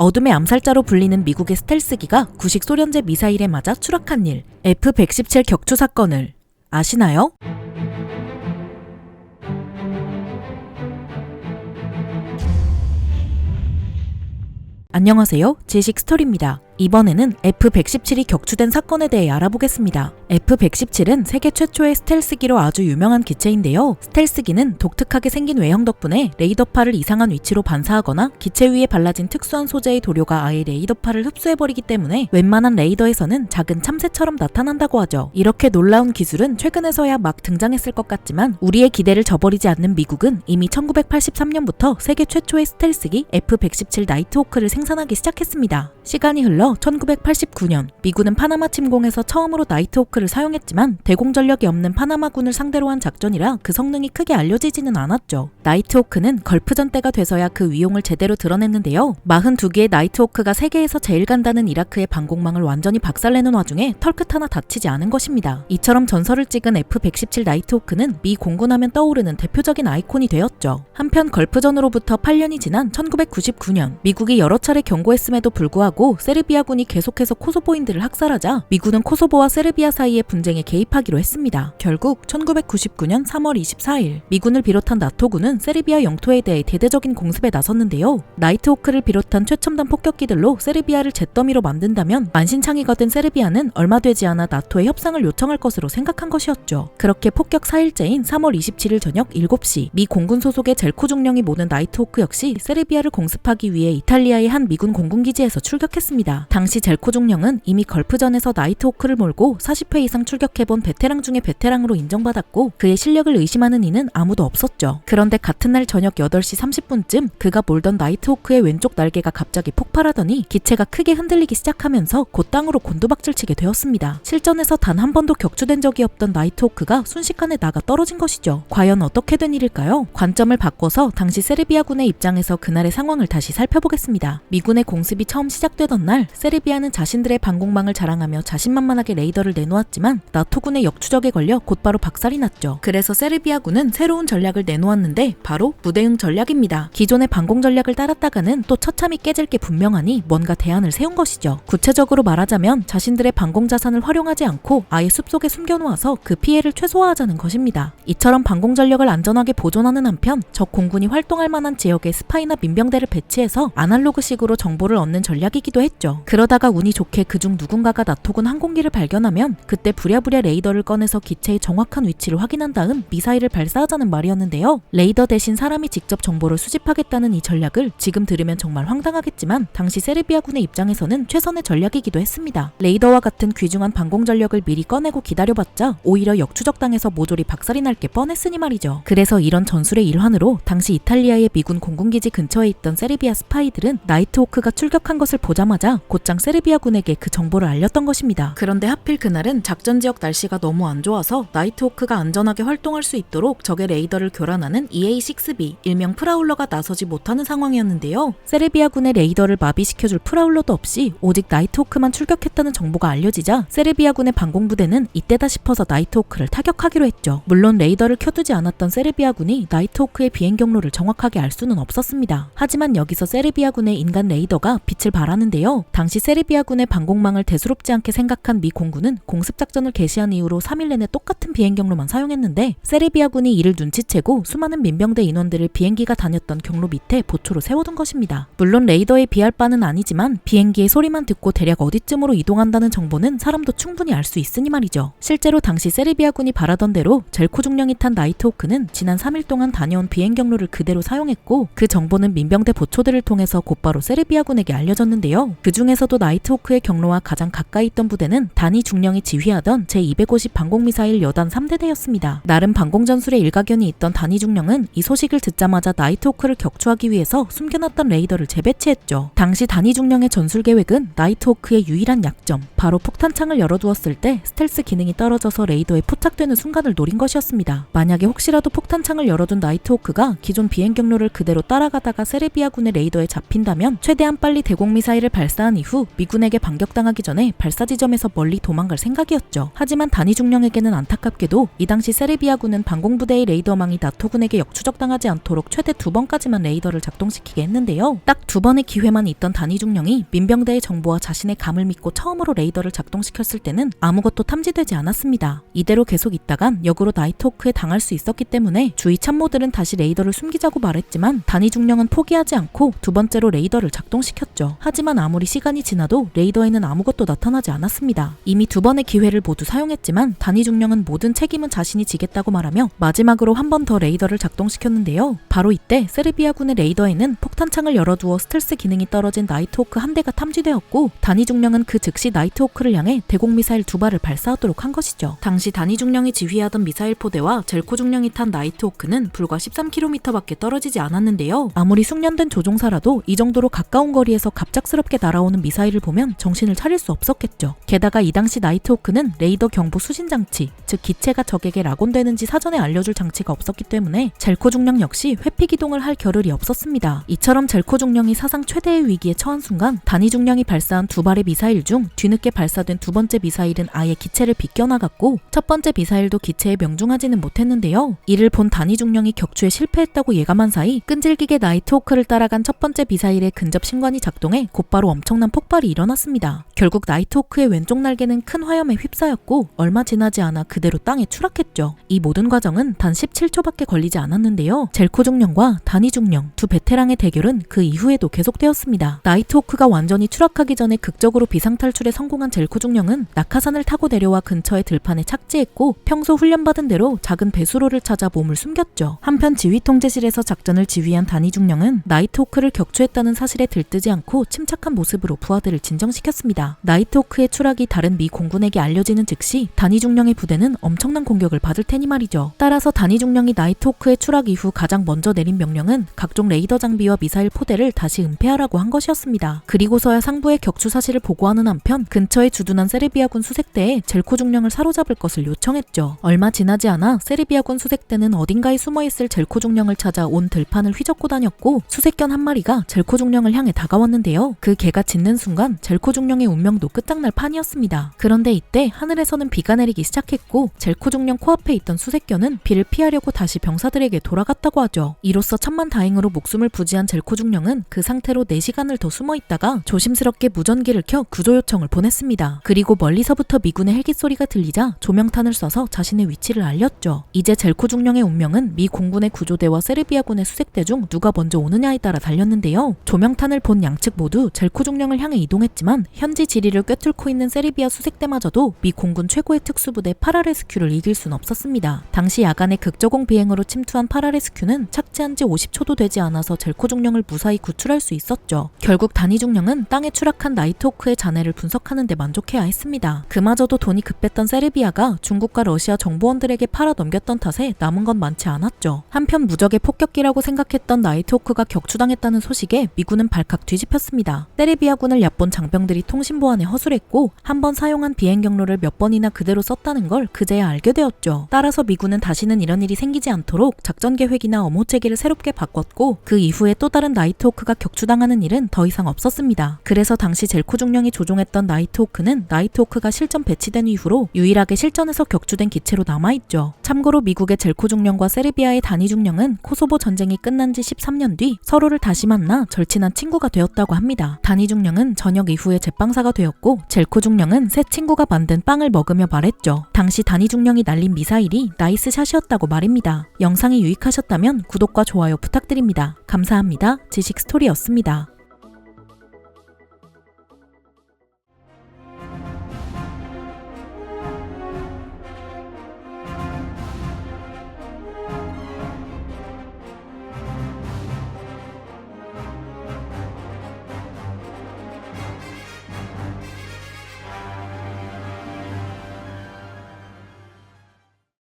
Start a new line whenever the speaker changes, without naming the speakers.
어둠의 암살자로 불리는 미국의 스텔스기가 구식 소련제 미사일에 맞아 추락한 일, F-117 격추 사건을 아시나요? 안녕하세요. 지식 스토리입니다. 이번에는 F-117이 격추된 사건에 대해 알아보겠습니다. F-117은 세계 최초의 스텔스기로 아주 유명한 기체인데요. 스텔스기는 독특하게 생긴 외형 덕분에 레이더파를 이상한 위치로 반사하거나 기체 위에 발라진 특수한 소재의 도료가 아예 레이더파를 흡수해버리기 때문에 웬만한 레이더에서는 작은 참새처럼 나타난다고 하죠. 이렇게 놀라운 기술은 최근에서야 막 등장했을 것 같지만 우리의 기대를 저버리지 않는 미국은 이미 1983년부터 세계 최초의 스텔스기 F-117 나이트호크를 생산하기 시작했습니다. 시간이 흘러 1989년 미군은 파나마 침공에서 처음으로 나이트호크를 사용했지만 대공전력이 없는 파나마군을 상대로 한 작전이라 그 성능이 크게 알려지지는 않았죠. 나이트호크는 걸프전 때가 돼서야 그 위용을 제대로 드러냈는데요. 42개의 나이트호크가 세계에서 제일 간다는 이라크의 방공망을 완전히 박살내는 와중에 털끝 하나 다치지 않은 것입니다. 이처럼 전설을 찍은 F-117 나이트호크는 미 공군하면 떠오르는 대표적인 아이콘이 되었죠. 한편 걸프전으로부터 8년이 지난 1999년 미국이 여러 차례 경고했음에도 불구하고 세르비아군이 계속해서 코소보인들을 학살하자 미군은 코소보와 세르비아 사이의 분쟁에 개입하기로 했습니다. 결국 1999년 3월 24일 미군을 비롯한 나토군은 세르비아 영토에 대해 대대적인 공습에 나섰는데요. 나이트호크를 비롯한 최첨단 폭격기들로 세르비아를 잿더미로 만든다면 만신창이가 된 세르비아는 얼마 되지 않아 나토에 협상을 요청할 것으로 생각한 것이었죠. 그렇게 폭격 4일째인 3월 27일 저녁 7시 미 공군 소속의 젤코 중령이 모는 나이트호크 역시 세르비아를 공습하기 위해 이탈리아의 한 미군 공군기지에서 출격했습니다. 당시 젤코 중령은 이미 걸프전에서 나이트호크를 몰고 40회 이상 출격해본 베테랑 중에 베테랑으로 인정받았고 그의 실력을 의심하는 이는 아무도 없었죠. 그런데 같은 날 저녁 8시 30분쯤 그가 몰던 나이트호크의 왼쪽 날개가 갑자기 폭발하더니 기체가 크게 흔들리기 시작하면서 곧 땅으로 곤두박질치게 되었습니다. 실전에서 단 한 번도 격추된 적이 없던 나이트호크가 순식간에 나가 떨어진 것이죠. 과연 어떻게 된 일일까요? 관점을 바꿔서 당시 세르비아군의 입장에서 그날의 상황을 다시 살펴보겠습니다. 미군의 공습이 처음 시작되던 날 세르비아는 자신들의 방공망을 자랑하며 자신만만하게 레이더를 내놓았지만 나토군의 역추적에 걸려 곧바로 박살이 났죠. 그래서 세르비아군은 새로운 전략을 내놓았는데 바로 무대응 전략입니다. 기존의 방공 전략을 따랐다가는 또 처참히 깨질 게 분명하니 뭔가 대안을 세운 것이죠. 구체적으로 말하자면 자신들의 방공 자산을 활용하지 않고 아예 숲속에 숨겨놓아서 그 피해를 최소화하자는 것입니다. 이처럼 방공 전력을 안전하게 보존하는 한편 적 공군이 활동할 만한 지역에 스파이나 민병대를 배치해서 아날로그식으로 정보를 얻는 전략이기도 했죠. 그러다가 운이 좋게 그중 누군가가 나토군 항공기를 발견하면 그때 부랴부랴 레이더를 꺼내서 기체의 정확한 위치를 확인한 다음 미사일을 발사하자는 말이었는데요. 레이더 대신 사람이 직접 정보를 수집하겠다는 이 전략을 지금 들으면 정말 황당하겠지만 당시 세르비아군의 입장에서는 최선의 전략이기도 했습니다. 레이더와 같은 귀중한 방공 전력을 미리 꺼내고 기다려봤자 오히려 역추적당해서 모조리 박살이 날 게 뻔했으니 말이죠. 그래서 이런 전술의 일환으로 당시 이탈리아의 미군 공군기지 근처에 있던 세르비아 스파이들은 나이트호크가 출격한 것을 보자마자 곧장 세르비아군에게 그 정보를 알렸던 것입니다. 그런데 하필 그날은 작전 지역 날씨가 너무 안 좋아서 나이트호크가 안전하게 활동할 수 있도록 적의 레이더를 교란하는 EA-6B 일명 프라울러가 나서지 못하는 상황이었는데요. 세르비아군의 레이더를 마비시켜줄 프라울러도 없이 오직 나이트호크만 출격했다는 정보가 알려지자 세르비아군의 방공부대는 이때다 싶어서 나이트호크를 타격하기로 했죠. 물론 레이더를 켜두지 않았던 세르비아군이 나이트호크의 비행 경로를 정확하게 알 수는 없었습니다. 하지만 여기서 세르비아군의 인간 레이더가 빛을 발하는데요. 당시 세르비아군의 방공망을 대수롭지 않게 생각한 미 공군은 공습작전을 개시한 이후로 3일 내내 똑같은 비행 경로만 사용했는데 세르비아군이 이를 눈치채고 수많은 민병대 인원들을 비행기가 다녔던 경로 밑에 보초로 세워둔 것입니다. 물론 레이더에 비할 바는 아니지만 비행기의 소리만 듣고 대략 어디쯤으로 이동한다는 정보는 사람도 충분히 알 수 있으니 말이죠. 실제로 당시 세르비아군이 바라던 대로 젤코 중령이 탄 나이트호크는 지난 3일 동안 다녀온 비행 경로를 그대로 사용했고 그 정보는 민병대 보초들을 통해서 곧바로 세르비아군에게 알려졌는데요. 그 중에서도 나이트호크의 경로와 가장 가까이 있던 부대는 다니 중령이 지휘하던 제250 방공미사일 여단 3대대였습니다. 나름 방공전술에 일가견이 있던 다니 중령은 이 소식을 듣자마자 나이트호크를 격추하기 위해서 숨겨놨던 레이더를 재배치했죠. 당시 다니 중령의 전술 계획은 나이트호크의 유일한 약점, 바로 폭탄창을 열어두었을 때 스텔스 기능이 떨어져서 레이더에 포착되는 순간을 노린 것이었습니다. 만약에 혹시라도 폭탄창을 열어둔 나이트호크가 기존 비행 경로를 그대로 따라가다가 세르비아군의 레이더에 잡힌다면 최대한 빨리 대공미사일을 발사한 이후 미군에게 반격당하기 전에 발사 지점에서 멀리 도망갈 생각이었죠. 하지만 단위 중령에게는 안타깝게도 이 당시 세르비아군은 방공부대의 레이더망이 나토군에게 역추적당하지 않도록 최대 2번까지만 레이더를 작동시키게 했는데요. 딱 2번의 기회만 있던 단위 중령이 민병대의 정보와 자신의 감을 믿고 처음으로 레이더를 작동시켰을 때는 아무것도 탐지되지 않았습니다. 이대로 계속 있다간 역으로 나이트호크에 당할 수 있었기 때문에 주위 참모들은 다시 레이더를 숨기자고 말했지만 단위 중령은 포기하지 않고 2번째로 레이더를 작동시켰죠. 하지만 아무리 시간이 지나도 레이더에는 아무것도 나타나지 않았습니다. 이미 2번의 기회를 모두 사용했지만 단위 중령은 모든 책임은 자신이 지겠다고 말하며 마지막으로 한 번 더 레이더를 작동시켰는데요. 바로 이때 세르비아군의 레이더에는 폭탄창을 열어두어 스텔스 기능이 떨어진 나이트호크 한 대가 탐지되었고 단위 중령은 그 즉시 나이트호크를 향해 대공 미사일 2발을 발사하도록 한 것이죠. 당시 단위 중령이 지휘하던 미사일 포대와 젤코 중령이 탄 나이트호크는 불과 13km밖에 떨어지지 않았는데요. 아무리 숙련된 조종사라도 이 정도로 가까운 거리에서 갑작스럽게 날아오는 미사일을 보면 정신을 차릴 수 없었겠죠. 게다가 이 당시 나이트호크는 레이더 경보 수신 장치, 즉 기체가 적에게 락온되는지 사전에 알려줄 장치가 없었기 때문에 젤코 중령 역시 회피 기동을 할 겨를이 없었습니다. 이처럼 젤코 중령이 사상 최대의 위기에 처한 순간 단위 중령이 발사한 2발의 미사일 중 뒤늦게 발사된 2번째 미사일은 아예 기체를 비껴나갔고 첫 번째 미사일도 기체에 명중하지는 못했는데요. 이를 본 단위 중령이 격추에 실패했다고 예감한 사이 끈질기게 나이트호크를 따라간 첫 번째 미사일의 근접 신관이 작동해 곧바로 엄청난 폭발이 일어났습니다. 결국 나이트호크의 왼쪽 날개는 큰 화염에 휩싸였고 얼마 지나지 않아 그대로 땅에 추락했죠. 이 모든 과정은 단 17초밖에 걸리지 않았는데요. 젤코 중령과 단위 중령 두 베테랑의 대결은 그 이후에도 계속되었습니다. 나이트호크가 완전히 추락하기 전에 극적으로 비상탈출에 성공한 젤코 중령은 낙하산을 타고 내려와 근처의 들판에 착지했고 평소 훈련받은 대로 작은 배수로를 찾아 몸을 숨겼죠. 한편 지휘통제실에서 작전을 지휘한 단위 중령은 나이트호크를 격추했다는 사실에 들뜨지 않고 침착한 모습으로 부하들을 진정시켰습니다. 나이트호크의 추락이 다른 미 공군에게 알려지는 즉시 단위 중령의 부대는 엄청난 공격을 받을 테니 말이죠. 따라서 단위 중령이 나이트호크의 추락 이후 가장 먼저 내린 명령은 각종 레이더 장비와 미사일 포대를 다시 은폐하라고 한 것이었습니다. 그리고서야 상부의 격추 사실을 보고하는 한편 근처에 주둔한 세르비아군 수색대에 젤코 중령을 사로잡을 것을 요청했죠. 얼마 지나지 않아 세르비아군 수색대는 어딘가에 숨어있을 젤코 중령을 찾아 온 들판을 휘젓고 다녔고 수색견 한 마리가 젤코 중령을 향해 다가왔는데요. 그 개가 짖는 순간 젤코 중령의 운명도 끝장날 판이었습니다. 그런데 이때 하늘에서는 비가 내리기 시작했고 젤코 중령 코앞에 있던 수색견은 비를 피하려고 다시 병사들에게 돌아갔다고 하죠. 이로써 천만다행으로 목숨을 부지한 젤코 중령은 그 상태로 4시간을 더 숨어있다가 조심스럽게 무전기를 켜 구조 요청을 보냈습니다. 그리고 멀리서부터 미군의 헬기 소리가 들리자 조명탄을 쏴서 자신의 위치를 알렸죠. 이제 젤코 중령의 운명은 미 공군의 구조대와 세르비아군의 수색대 중 누가 먼저 오느냐에 따라 달렸는데요. 조명탄을 본 양측 모두 젤코 중령을 향해 이동했지만 현지 지리를 꿰뚫고 있는 세르비아 수색대마저도 미 공군 최고의 특수부대 파라레스큐를 이길 순 없었습니다. 당시 야간에 극저공 비행으로 침투한 파라레스큐는 착지한 지 50초도 되지 않아서 젤코 중령을 무사히 구출할 수 있었죠. 결국 단위 중령은 땅에 추락한 나이트호크의 잔해를 분석하는 데 만족해야 했습니다. 그마저도 돈이 급했던 세르비아가 중국과 러시아 정보원들에게 팔아 넘겼던 탓에 남은 건 많지 않았죠. 한편 무적의 폭격기라고 생각했던 나이트호크가 격추당했다는 소식에 미군은 발칵 뒤집혔습니다. 세르비아군을 얕본 장병들이 통신 보안에 허술했고 한 번 사용한 비행 경로를 몇 번이나 그대로 썼다는 걸 그제야 알게 되었죠. 따라서 미군은 다시는 이런 일이 생기지 않도록 작전 계획이나 엄호 체계를 새롭게 바꿨고 그 이후에 또 다른 나이트호크가 격추당하는 일은 더 이상 없었습니다. 그래서 당시 젤코 중령이 조종했던 나이트호크는 나이트호크가 실전 배치된 이후로 유일하게 실전에서 격추된 기체로 남아있죠. 참고로 미국의 젤코 중령과 세르비아의 단위 중령은 코소보 전쟁이 끝난 지 13년 뒤 서로를 다시 만나 절친한 친구가 되었다고 합니다. 단위 중령은 저녁 이후에 제빵사가 되었고 젤코 중령은 새 친구가 만든 빵을 먹으며 말했죠. 당시 단위 중령이 날린 미사일이 나이스 샷이었다고 말입니다. 영상이 유익하셨다면 구독과 좋아요 부탁드립니다. 감사합니다. 지식스토리였습니다.